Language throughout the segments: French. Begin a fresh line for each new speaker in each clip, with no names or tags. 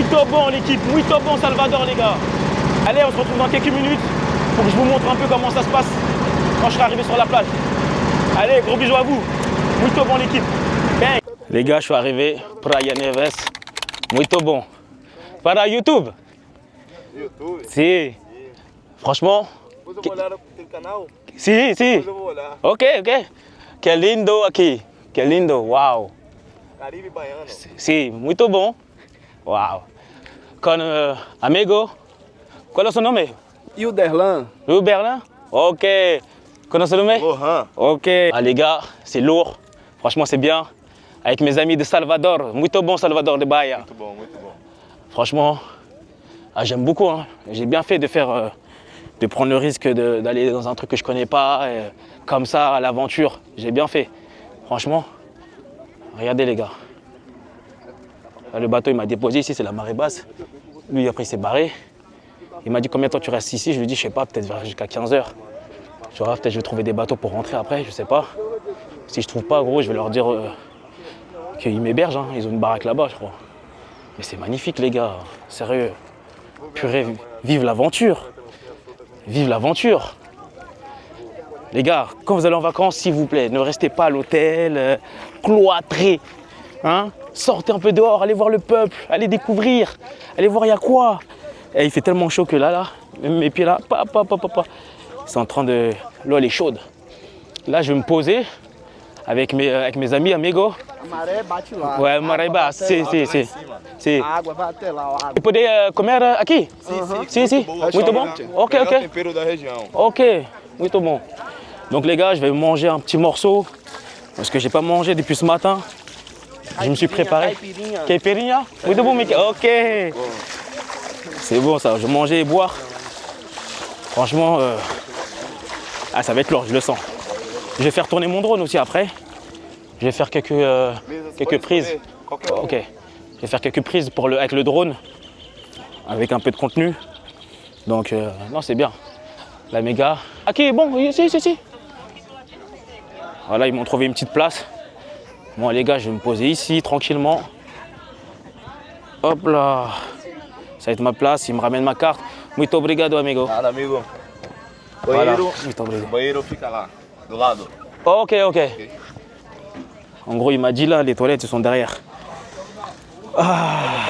Muito bon l'équipe, muito bon Salvador les gars. Allez, on se retrouve dans quelques minutes pour que je vous montre un peu comment ça se passe quand je serai arrivé sur la plage. Allez, gros bisous à vous. Muito bon l'équipe. Bang. Les gars, je suis arrivé. Praia Neves. Muito bon. Para YouTube.
YouTube?
Si. Franchement.
Depois eu vou olhar no canal.
Si, si.
Depois eu vou olhar.
Ok, ok. Que lindo aqui. Que lindo. Uau.
Caribe baiano.
Si, muito bom. Uau. Con amigo. Qual é o seu nome?
E o Derlan?
Louis Berlin. Ok. Comment ça se nomme?
Lohan.
Ok. Ah les gars, c'est lourd. Franchement, c'est bien. Avec mes amis de Salvador. Muito bon Salvador de Bahia.
Muito bom, muito bom.
Franchement, j'aime beaucoup. Hein. J'ai bien fait de faire, de prendre le risque d'aller dans un truc que je connais pas, comme ça, à l'aventure. J'ai bien fait. Franchement, regardez les gars. Là, le bateau, il m'a déposé ici, c'est la marée basse. Lui, après, il s'est barré. Il m'a dit combien de temps tu restes ici. Je lui ai dit, je sais pas, peut-être jusqu'à 15 h. Tu vois, peut-être je vais trouver des bateaux pour rentrer après, je sais pas. Si je trouve pas, gros, je vais leur dire qu'ils m'hébergent. Hein. Ils ont une baraque là-bas, je crois. Mais c'est magnifique, les gars. Sérieux. Purée, vive l'aventure. Vive l'aventure. Les gars, quand vous allez en vacances, s'il vous plaît, ne restez pas à l'hôtel, cloîtrés. Hein? Sortez un peu dehors, allez voir le peuple, allez découvrir, allez voir il y a quoi. Et il fait tellement chaud que là, même mes pieds là, c'est en train de... L'eau elle est chaude. Là, je vais me poser avec mes amis, amigos.
A maré bate lá.
Ouais, maré basse, si.
A água vai até lá. A água.
Vous pouvez comer aqui? Si. Muito bon. Ok,
Melhor
ok.
tempero da região.
Ok, muito bon. Donc les gars, je vais manger un petit morceau parce que j'ai pas mangé depuis ce matin. Je me suis préparé.
Caipirinha.
Caipirinha? Muito bon, mec. Ok. C'est bon ça, je vais manger et boire. Franchement, ça va être lourd, je le sens. Je vais faire tourner mon drone aussi après. Je vais faire quelques prises. Ok. Je vais faire quelques prises avec le drone, avec un peu de contenu. Donc, non, c'est bien. La méga. Ok, bon, si. Voilà, ils m'ont trouvé une petite place. Moi, les gars, je vais me poser ici, tranquillement. Hop là. Ça va être ma place, ils me ramènent ma carte. Muito obrigado, amigo.
Nada, amigo.
Voilà.
Banheiro.
Muito obrigado.
O banheiro fica lá, do lado.
Ok. En gros, il m'a dit là, les toilettes, ils sont derrière. Ah.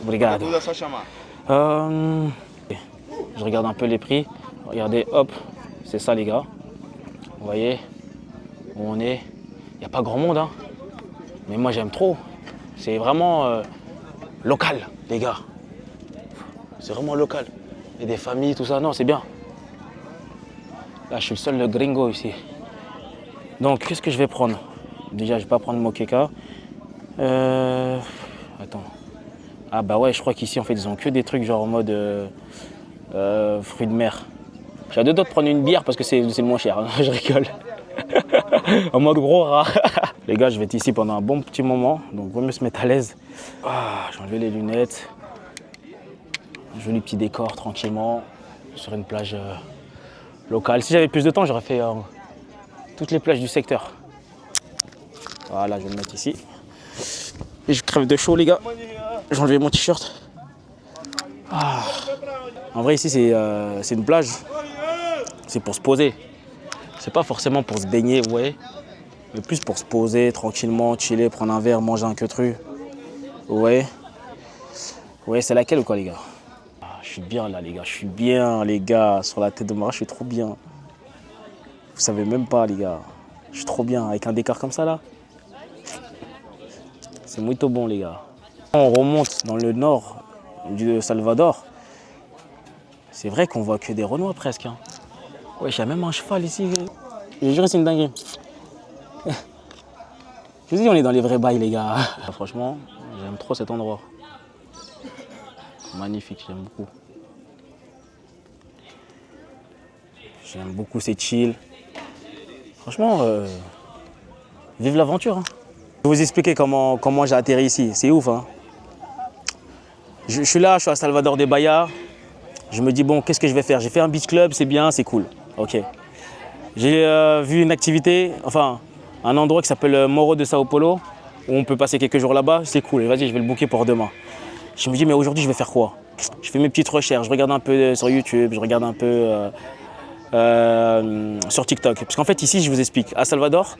Obrigado.
Tudo é só chamar.
Je regarde un peu les prix. Regardez, hop, c'est ça les gars. Vous voyez où on est. Il n'y a pas grand monde, hein. Mais moi j'aime trop. C'est vraiment local, les gars. C'est vraiment local. Et des familles, tout ça, non, c'est bien. Là, je suis le seul gringo ici. Donc, qu'est-ce que je vais prendre? Déjà, je vais pas prendre Moqueca. Attends. Ah bah ouais, je crois qu'ici, en fait, ils ont que des trucs genre en mode fruits de mer. J'ai deux d'autres prendre une bière parce que c'est le moins cher. Hein. Je rigole. En mode gros rat. Les gars, je vais être ici pendant un bon petit moment. Donc, vaut mieux se mettre à l'aise. Ah, j'ai enlevé les lunettes. Joli petit décor, tranquillement. Sur une plage locale. Si j'avais plus de temps, j'aurais fait toutes les plages du secteur. Voilà, je vais le mettre ici. Et je crève de chaud, les gars. J'ai enlevé mon t-shirt. Ah. En vrai, ici, c'est une plage. C'est pour se poser. C'est pas forcément pour se baigner, vous voyez. Mais plus pour se poser tranquillement, chiller, prendre un verre, manger un queutru. Vous voyez. Vous voyez, c'est laquelle ou quoi, les gars? Ah, je suis bien là, les gars. Je suis bien, les gars. Sur la tête de Mara, je suis trop bien. Vous savez même pas, les gars. Je suis trop bien. Avec un décor comme ça, là. C'est muito bon, les gars. On remonte dans le nord du Salvador. C'est vrai qu'on voit que des Renois presque. Hein. Ouais, j'ai même un cheval ici. Je jure, c'est une dinguerie. Je vous dis, on est dans les vrais bails, les gars. Franchement, j'aime trop cet endroit. Magnifique, j'aime beaucoup. J'aime beaucoup, c'est chill. Franchement, vive l'aventure. Hein. Je vais vous expliquer comment j'ai atterri ici. C'est ouf. Hein. Je suis là, je suis à Salvador de Bahia. Je me dis, bon, qu'est-ce que je vais faire? J'ai fait un beach club, c'est bien, c'est cool. Ok. J'ai vu une activité, enfin, un endroit qui s'appelle Morro de Sao Paulo, où on peut passer quelques jours là-bas. C'est cool. Vas-y, je vais le booker pour demain. Je me dis, mais aujourd'hui, je vais faire quoi? Je fais mes petites recherches, je regarde un peu sur YouTube, je regarde un peu sur TikTok. Parce qu'en fait, ici, je vous explique, à Salvador,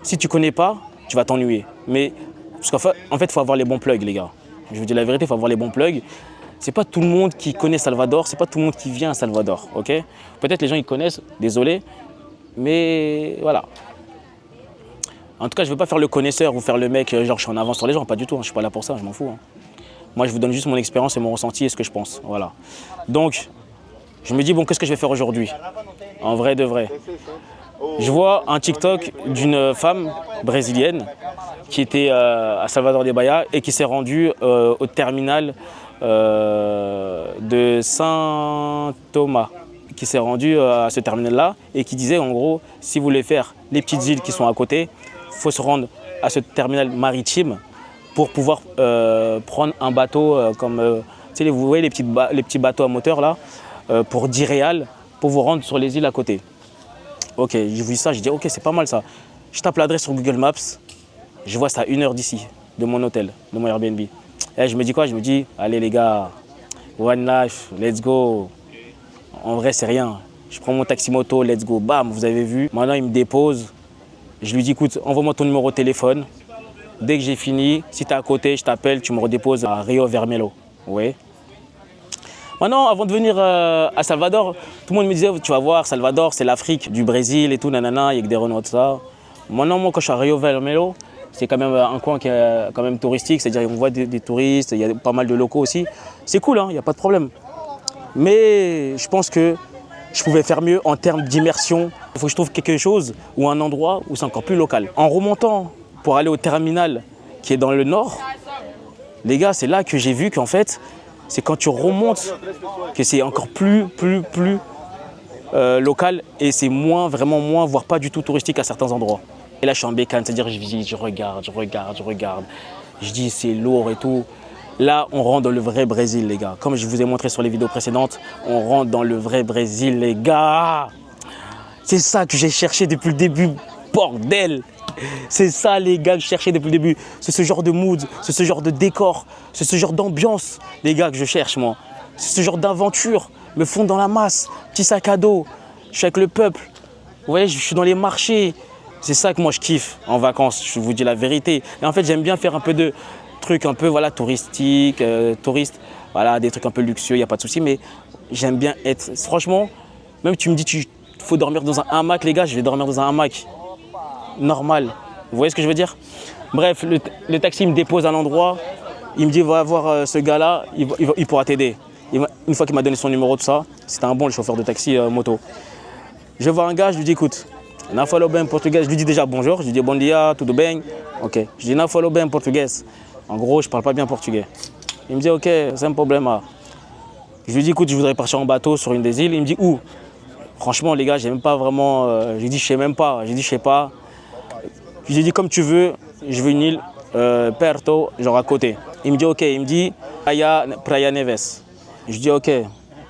si tu ne connais pas, tu vas t'ennuyer. Mais parce qu'en fait, il faut avoir les bons plugs, les gars. Je vous dis la vérité, il faut avoir les bons plugs. C'est pas tout le monde qui connaît Salvador, c'est pas tout le monde qui vient à Salvador, ok? Peut-être les gens ils connaissent, désolé, mais voilà. En tout cas, je ne veux pas faire le connaisseur ou faire le mec, genre je suis en avance sur les gens, pas du tout, hein, je suis pas là pour ça, je m'en fous. Hein. Moi, je vous donne juste mon expérience et mon ressenti et ce que je pense, voilà. Donc, je me dis, bon, qu'est-ce que je vais faire aujourd'hui? En vrai de vrai. Je vois un TikTok d'une femme brésilienne qui était à Salvador de Bahia et qui s'est rendue au terminal de Saint-Thomas, qui s'est rendue à ce terminal-là et qui disait en gros, si vous voulez faire les petites îles qui sont à côté, il faut se rendre à ce terminal maritime pour pouvoir prendre un bateau comme, vous voyez les petits bateaux à moteur là, pour 10 réals, pour vous rendre sur les îles à côté. Ok, j'ai vu ça, j'ai dit ok, c'est pas mal ça. Je tape l'adresse sur Google Maps, je vois ça à 1 heure d'ici, de mon hôtel, de mon Airbnb. Et je me dis quoi? Je me dis, allez les gars, one life, let's go. En vrai, c'est rien. Je prends mon taxi moto, let's go, bam, vous avez vu. Maintenant, il me dépose. Je lui dis, écoute, envoie-moi ton numéro de téléphone. Dès que j'ai fini, si tu es à côté, je t'appelle, tu me redéposes à Rio Vermelho. Oui. Maintenant, avant de venir à Salvador, tout le monde me disait, tu vas voir, Salvador, c'est l'Afrique, du Brésil et tout, nanana, il y a que des Renois, tout ça. Maintenant, moi, quand je suis à Rio Vermelho, c'est quand même un coin qui est quand même touristique, c'est-à-dire qu'on voit des touristes, il y a pas mal de locaux aussi. C'est cool, hein, il n'y a pas de problème. Mais je pense que je pouvais faire mieux en termes d'immersion. Il faut que je trouve quelque chose ou un endroit où c'est encore plus local. En remontant pour aller au terminal qui est dans le nord, les gars, c'est là que j'ai vu qu'en fait, c'est quand tu remontes que c'est encore plus local et c'est vraiment moins, voire pas du tout touristique à certains endroits. Et là, je suis en bécane, c'est-à-dire je visite, je regarde. Je dis c'est lourd et tout. Là, on rentre dans le vrai Brésil, les gars. Comme je vous ai montré sur les vidéos précédentes, on rentre dans le vrai Brésil, les gars. C'est ça que j'ai cherché depuis le début, bordel. C'est ça, les gars, que je cherchais depuis le début. C'est ce genre de mood, c'est ce genre de décor, c'est ce genre d'ambiance, les gars, que je cherche, moi. C'est ce genre d'aventure, me fondre dans la masse, petit sac à dos. Je suis avec le peuple. Vous voyez, je suis dans les marchés. C'est ça que moi, je kiffe en vacances, je vous dis la vérité. Et en fait, j'aime bien faire un peu de trucs un peu voilà, touristiques, touristes. Voilà, des trucs un peu luxueux, il n'y a pas de souci. Mais j'aime bien être... Franchement, même tu me dis qu'il faut dormir dans un hamac, les gars, je vais dormir dans un hamac. Normal. Vous voyez ce que je veux dire? Bref, le taxi me dépose à l'endroit. Il me dit, va voir ce gars-là, il pourra t'aider. Une fois qu'il m'a donné son numéro, tout ça, c'était un bon le chauffeur de taxi moto. Je vois un gars, je lui dis, écoute, na falo bem portugais. Je lui dis déjà bonjour, je lui dis bon dia, tudo bem. Ok. Je dis na falo bem portugais. En gros, je parle pas bien portugais. Il me dit, ok, c'est un problème. Je lui dis, écoute, je voudrais partir en bateau sur une des îles. Il me dit, où? Franchement, les gars, j'ai même pas vraiment. Je lui dis, je sais même pas. Je lui dis, je sais pas. Je lui dis, comme tu veux, je veux une île perto, genre à côté. Il me dit, ok. Il me dit, Praia Neves. Je dis, ok.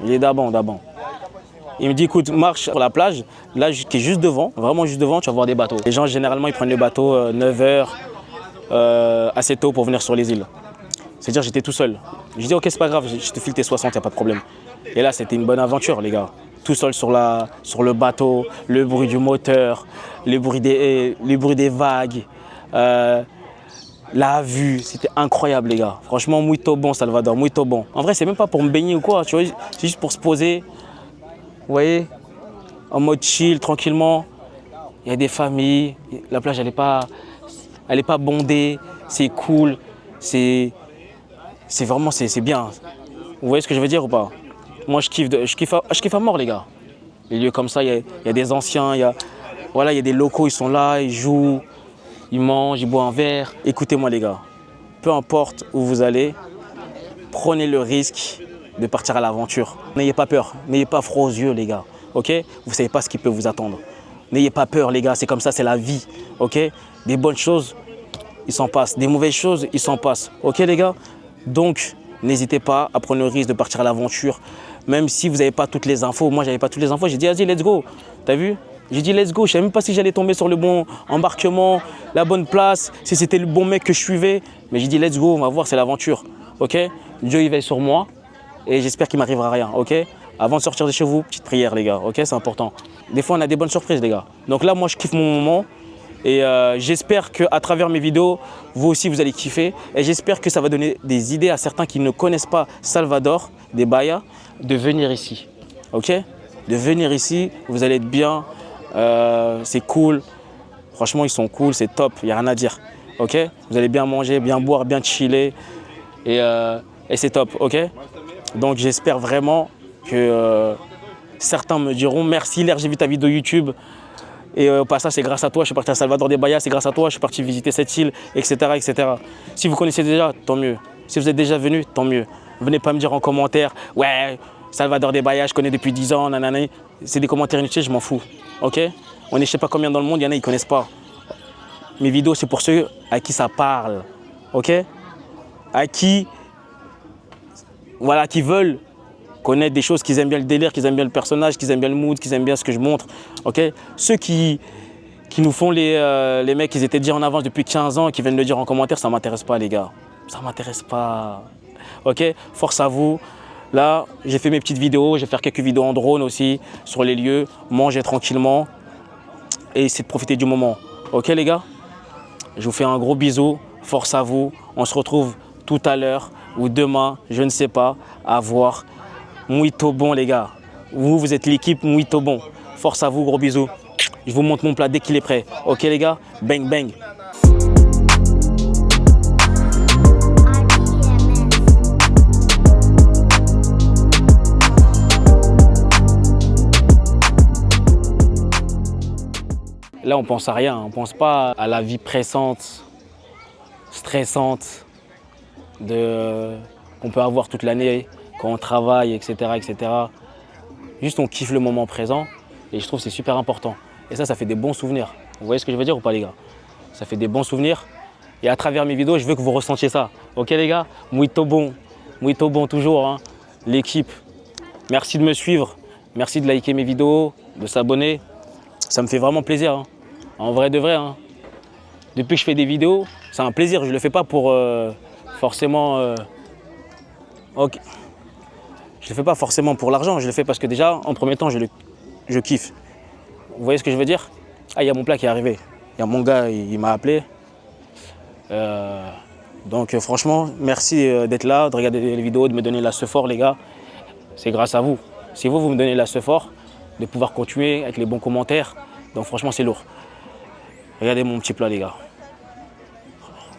Il est d'abord. Il me dit, écoute, marche sur la plage, là qui est juste devant, vraiment juste devant, tu vas voir des bateaux. Les gens, généralement, ils prennent le bateau 9 h, assez tôt pour venir sur les îles. C'est-à-dire, j'étais tout seul. Je dis, ok, c'est pas grave, je te file tes 60, il n'y a pas de problème. Et là, c'était une bonne aventure, les gars. Tout seul sur le bateau, le bruit du moteur, le bruit des vagues, la vue, c'était incroyable, les gars. Franchement, muito bon, Salvador, muito bon. En vrai, c'est même pas pour me baigner ou quoi, tu vois, c'est juste pour se poser. Vous voyez, en mode chill, tranquillement. Il y a des familles, la plage, elle est pas bondée, c'est cool, c'est vraiment, c'est bien. Vous voyez ce que je veux dire ou pas? Moi, je kiffe à mort, les gars. Les lieux comme ça, il y a des anciens, il y a des locaux, ils sont là, ils jouent, ils mangent, ils boivent un verre. Écoutez-moi, les gars, peu importe où vous allez, prenez le risque de partir à l'aventure. N'ayez pas peur, n'ayez pas froid aux yeux, les gars, ok? Vous ne savez pas ce qui peut vous attendre. N'ayez pas peur, les gars, c'est comme ça, c'est la vie, ok? Des bonnes choses, il s'en passe. Des mauvaises choses, il s'en passe, ok, les gars? Donc, n'hésitez pas à prendre le risque de partir à l'aventure, même si vous n'avez pas toutes les infos. Moi, je n'avais pas toutes les infos, j'ai dit, vas-y, let's go. T'as vu? J'ai dit, let's go. Je ne savais même pas si j'allais tomber sur le bon embarquement, la bonne place, si c'était le bon mec que je suivais. Mais j'ai dit, let's go, on va voir, c'est l'aventure. ok? Dieu il veille sur moi et j'espère qu'il m'arrivera rien, ok? Avant de sortir de chez vous, petite prière les gars, ok? C'est important. Des fois on a des bonnes surprises les gars. Donc là moi je kiffe mon moment et j'espère qu'à travers mes vidéos, vous aussi vous allez kiffer et j'espère que ça va donner des idées à certains qui ne connaissent pas Salvador des Bahia de venir ici, ok? De venir ici, vous allez être bien, c'est cool. Franchement, ils sont cool, c'est top, il n'y a rien à dire. Ok? Vous allez bien manger, bien boire, bien chiller. Et c'est top, ok? Donc j'espère vraiment que certains me diront merci Hilaire, j'ai vu ta vidéo YouTube. Et au passage, c'est grâce à toi, je suis parti à Salvador des Bahia, c'est grâce à toi, je suis parti visiter cette île, etc., etc. Si vous connaissez déjà, tant mieux. Si vous êtes déjà venu, tant mieux. Venez pas me dire en commentaire, ouais, Salvador des Bahia, je connais depuis 10 ans, nanana. C'est des commentaires inutiles, je m'en fous, ok? On est je sais pas combien dans le monde, il y en a, ils ne connaissent pas. Mes vidéos, c'est pour ceux à qui ça parle, ok? À qui, voilà, qui veulent connaître des choses, qu'ils aiment bien le délire, qu'ils aiment bien le personnage, qu'ils aiment bien le mood, qu'ils aiment bien ce que je montre, ok? Ceux qui nous font les mecs, ils étaient déjà en avance depuis 15 ans et qui viennent le dire en commentaire, ça ne m'intéresse pas, les gars. Ça ne m'intéresse pas, ok? Force à vous. Là, j'ai fait mes petites vidéos, je vais faire quelques vidéos en drone aussi, sur les lieux, manger tranquillement. Et essayer de profiter du moment. Ok les gars? Je vous fais un gros bisou, force à vous. On se retrouve tout à l'heure ou demain, je ne sais pas, à voir. Muito bon les gars. Vous êtes l'équipe Muito bon. Force à vous, gros bisous. Je vous montre mon plat dès qu'il est prêt. Ok les gars? Bang bang. Là, on pense à rien, on pense pas à la vie pressante, stressante qu'on peut avoir toute l'année quand on travaille, etc., etc. Juste, on kiffe le moment présent et je trouve que c'est super important. Et ça fait des bons souvenirs. Vous voyez ce que je veux dire ou pas, les gars? Ça fait des bons souvenirs et à travers mes vidéos, je veux que vous ressentiez ça. Ok, les gars? Muito bon toujours, hein. L'équipe. Merci de me suivre, merci de liker mes vidéos, de s'abonner. Ça me fait vraiment plaisir, hein. En vrai de vrai, hein. Depuis que je fais des vidéos, c'est un plaisir. Je ne le fais pas pour forcément... Ok. Je ne le fais pas forcément pour l'argent. Je le fais parce que déjà, en premier temps, je kiffe. Vous voyez ce que je veux dire? Ah, il y a mon plat qui est arrivé. Il y a mon gars, il m'a appelé. Donc franchement, merci d'être là, de regarder les vidéos, de me donner la fort, les gars. C'est grâce à vous. Si vous me donnez la fort, de pouvoir continuer avec les bons commentaires. Donc franchement, c'est lourd. Regardez mon petit plat, les gars.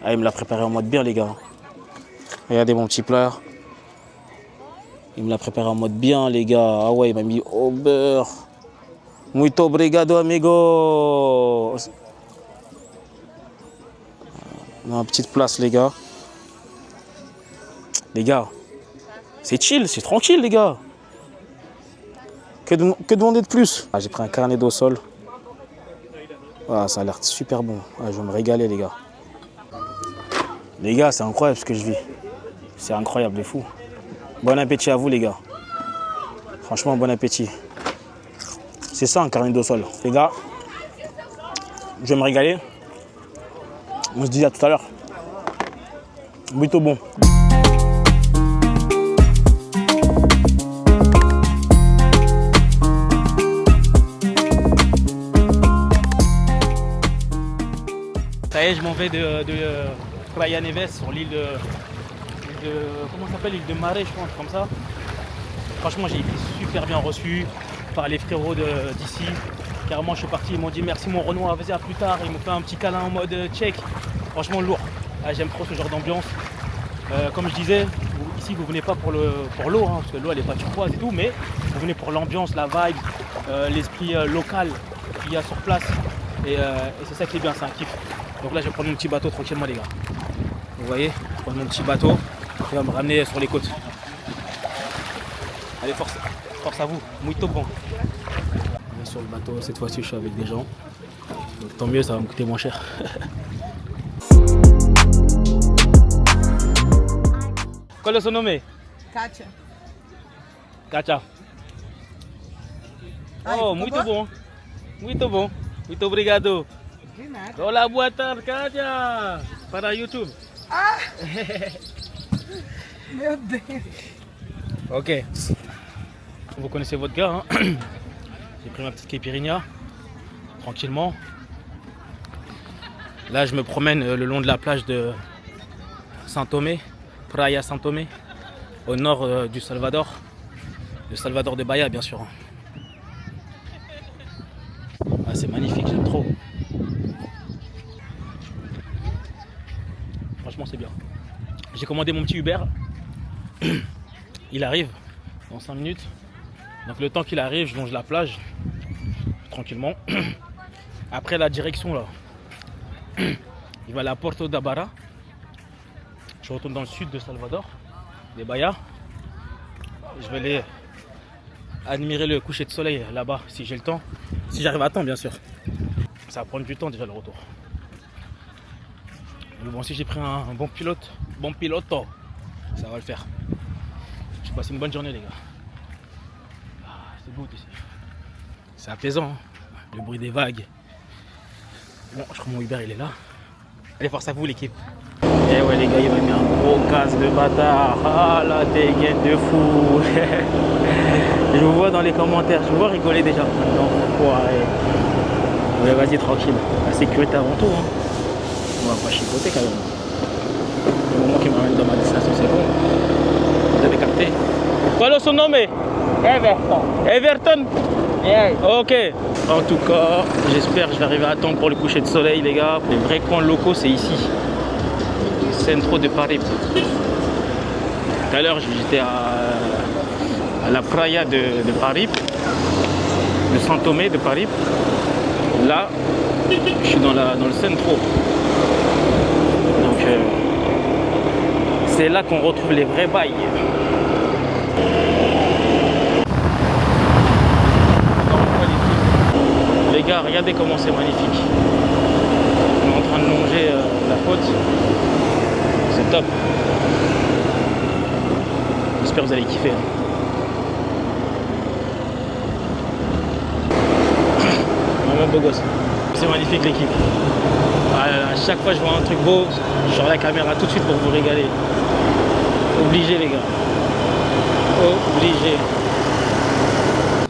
Ah, il me l'a préparé en mode bien, les gars. Regardez mon petit plat. Il me l'a préparé en mode bien, les gars. Ah ouais, il m'a mis au beurre. Muito obrigado, amigo. Une petite place, les gars. Les gars, c'est chill, c'est tranquille, les gars. Que demander de plus? Ah, j'ai pris un carnet d'eau au sol. Ah, ça a l'air super bon. Ah, je vais me régaler, les gars. Les gars, c'est incroyable ce que je vis. C'est incroyable, de fou. Bon appétit à vous, les gars. Franchement, bon appétit. C'est ça, un carnet d'eau au sol. Les gars, je vais me régaler. On se dit à tout à l'heure. Muito bon. Ça y est, je m'en vais de Praia Neves sur l'île de comment ça s'appelle, l'île de Marais, je pense, comme ça. Franchement, j'ai été super bien reçu par les frérots d'ici. Carrément, je suis parti, ils m'ont dit merci mon Renoir, vas-y à plus tard. Ils m'ont fait un petit câlin en mode tchèque. Franchement, lourd. Ah, j'aime trop ce genre d'ambiance. Comme je disais, ici, vous venez pas pour l'eau, hein, parce que l'eau, elle n'est pas turquoise et tout, mais vous venez pour l'ambiance, la vibe, l'esprit local qu'il y a sur place. Et c'est ça qui est bien, c'est un kiff. Donc là, je vais prendre mon petit bateau tranquillement, les gars. Vous voyez, je vais prendre mon petit bateau qui va me ramener sur les côtes. Allez, force à vous, muito bon. On est sur le bateau, cette fois-ci, je suis avec des gens. Donc, tant mieux, ça va me coûter moins cher. Qual é o seu nome?
Kátia.
Kátia. Oh, muito bom. Muito bom. Muito obrigado.
De nada.
Olá, boa tarde, Kátia. Para o YouTube.
Ah! Meu Deus.
Ok. Vous connaissez votre gars, hein. J'ai pris ma petite caipirinha, tranquillement. Là, je me promène le long de la plage de Saint-Thomé, Praia Saint-Thomé, au nord du Salvador. Le Salvador de Bahia, bien sûr. Ah, c'est magnifique, j'aime trop. Franchement, c'est bien. J'ai commandé mon petit Uber. Il arrive dans 5 minutes. Donc le temps qu'il arrive, je longe la plage tranquillement. Après la direction là, il va à la Porto da Barra. Je retourne dans le sud de Salvador, des Bahia. Je vais aller admirer le coucher de soleil là-bas si j'ai le temps. Si j'arrive à temps, bien sûr. Ça va prendre du temps déjà le retour. Mais bon, si j'ai pris un bon pilote, ça va le faire. Je passe une bonne journée, les gars. Ah, c'est beau ici. C'est apaisant, hein. Le bruit des vagues. Bon, je crois que mon Uber il est là. Allez, force à vous, l'équipe. Eh ouais, les gars, il m'a mis un gros casse de bâtard. Ah, la dégaine de fou. Je vous vois dans les commentaires. Je vous vois rigoler déjà. Ouais, vas-y, tranquille. La sécurité avant tout, hein. On va pas chipoter quand même. Le moment qui m'amène dans ma destination, c'est bon. Vous avez capté? Qual est son nom?
Everton.
Everton.
Yeah.
Ok. En tout cas, j'espère que je vais arriver à temps pour le coucher de soleil, les gars. Les vrais coins locaux, c'est ici. Centro de Paris. Tout à l'heure, j'étais à la playa de Paris, de Saint-Thomé de Paris. Là, je suis dans le centro. Donc, c'est là qu'on retrouve les vrais bails. Les gars, regardez comment c'est magnifique. On est en train de longer la côte. C'est top. J'espère que vous allez kiffer. Vraiment beau gosse. C'est magnifique l'équipe. À chaque fois que je vois un truc beau, je sors la caméra tout de suite pour vous régaler. Obligé, les gars. Obligé.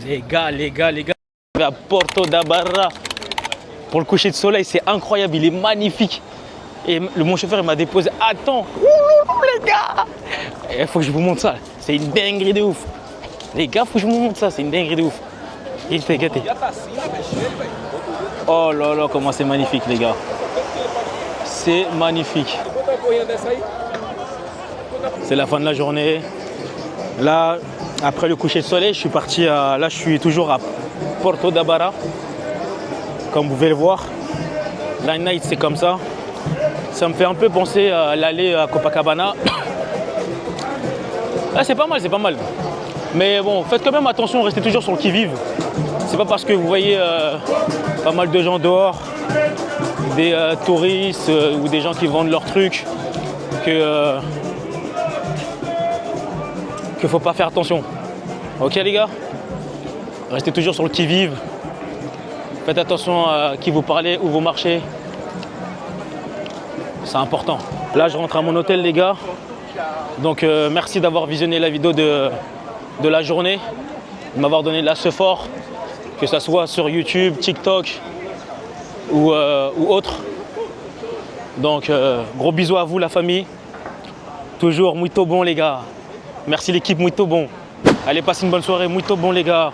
Les gars. À Porto da Barra pour le coucher de soleil, c'est incroyable, il est magnifique. Et mon chauffeur il m'a déposé. Attends, les gars, il faut que je vous montre ça. C'est une dinguerie de ouf. Les gars, faut que je vous montre ça, c'est une dinguerie de ouf. Il fait gâter. Oh là là, comment c'est magnifique, les gars. C'est magnifique. C'est la fin de la journée. Là, après le coucher de soleil, je suis parti là, je suis toujours à Porto da Barra, comme vous pouvez le voir. La night, c'est comme ça. Ça me fait un peu penser à l'aller à Copacabana. Là, c'est pas mal. Mais bon, faites quand même attention, restez toujours sur le qui-vive. C'est pas parce que vous voyez pas mal de gens dehors, des touristes ou des gens qui vendent leurs trucs, que faut pas faire attention. Ok, les gars? Restez toujours sur le qui-vive. Faites attention à qui vous parlez, où vous marchez. C'est important. Là, je rentre à mon hôtel, les gars. Donc, merci d'avoir visionné la vidéo de la journée, de m'avoir donné de la fort, que ce soit sur YouTube, TikTok ou autre. Donc, gros bisous à vous, la famille. Toujours muito bon, les gars. Merci l'équipe, muito bon. Allez, passez une bonne soirée, muito bon, les gars.